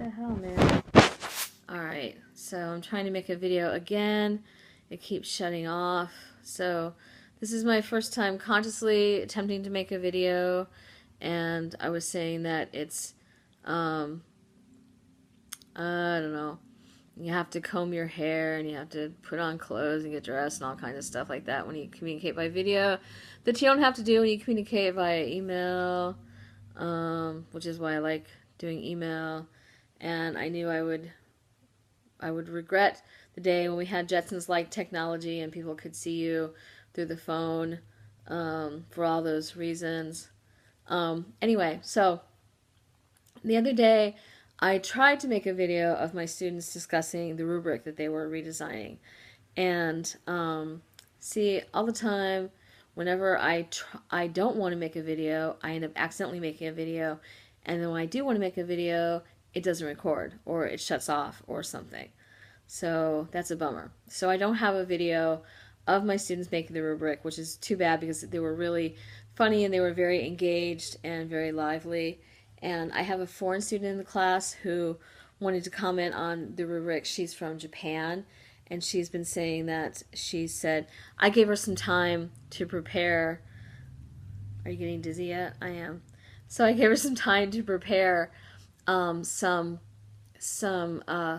the hell, man? Alright, so I'm trying to make a video again. It keeps shutting off. So this is my first time consciously attempting to make a video, and I was saying that it's, I don't know, you have to comb your hair and you have to put on clothes and get dressed and all kinds of stuff like that when you communicate by video that you don't have to do when you communicate via email, which is why I like doing email. And I knew I would regret the day when we had Jetsons-like technology and people could see you through the phone, for all those reasons. Anyway, so the other day I tried to make a video of my students discussing the rubric that they were redesigning. And see, all the time, whenever I don't want to make a video, I end up accidentally making a video. And then when I do want to make a video, it doesn't record, or it shuts off or something. So that's a bummer. So I don't have a video of my students making the rubric, which is too bad because they were really funny and they were very engaged and very lively. And I have a foreign student in the class who wanted to comment on the rubric. She's from Japan, and she's been saying that she said, I gave her some time to prepare. Are you getting dizzy yet? I am. So I gave her some time to prepare some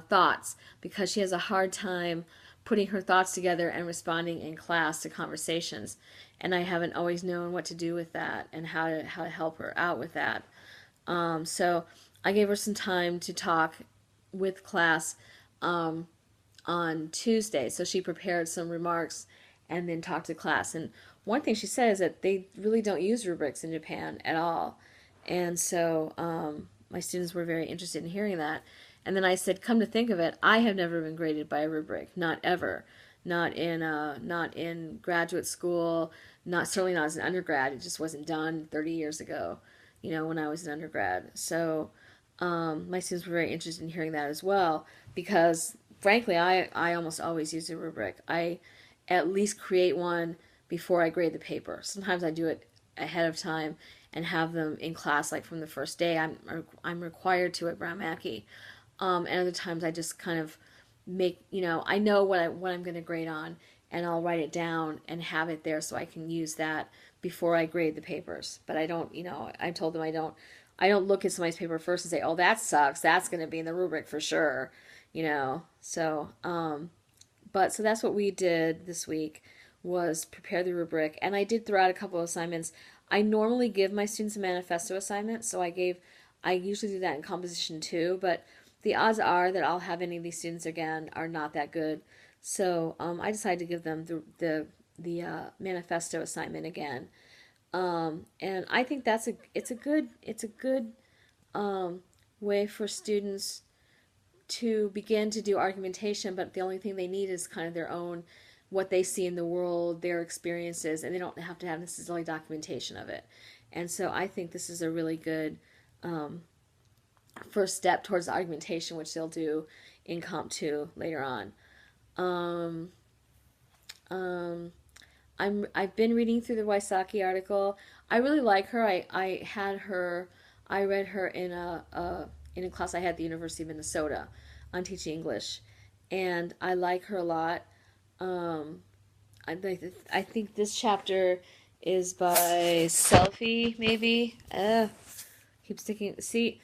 thoughts, because she has a hard time putting her thoughts together and responding in class to conversations. And I haven't always known what to do with that and how to help her out with that. So I gave her some time to talk with class on Tuesday. So she prepared some remarks and then talked to class. And one thing she said is that they really don't use rubrics in Japan at all. And so my students were very interested in hearing that. And then I said, come to think of it, I have never been graded by a rubric, not ever. Not in graduate school, certainly not as an undergrad. It just wasn't done 30 years ago, when I was an undergrad. So my students were very interested in hearing that as well, because frankly, I almost always use a rubric. I at least create one before I grade the paper. Sometimes I do it ahead of time and have them in class like from the first day. I'm required to at Brown Mackie. And other times I just kind of make, I know what I'm going to grade on, and I'll write it down and have it there so I can use that before I grade the papers. But I don't, I told them I don't look at somebody's paper first and say, oh, that sucks, that's going to be in the rubric for sure, So, so that's what we did this week, was prepare the rubric. And I did throw out a couple of assignments. I normally give my students a manifesto assignment, so I usually do that in composition too, but the odds are that I'll have any of these students again are not that good. So I decided to give them the manifesto assignment again. And I think it's a good way for students to begin to do argumentation, but the only thing they need is kind of their own, what they see in the world, their experiences, and they don't have to have necessarily documentation of it. And so I think this is a really good first step towards the argumentation, which they'll do in Comp 2 later on. I've been reading through the Wysocki article. I really like her. I read her in a class I had at the University of Minnesota on teaching English, and I like her a lot. I think this chapter is by Selfie, maybe. Keep sticking. See,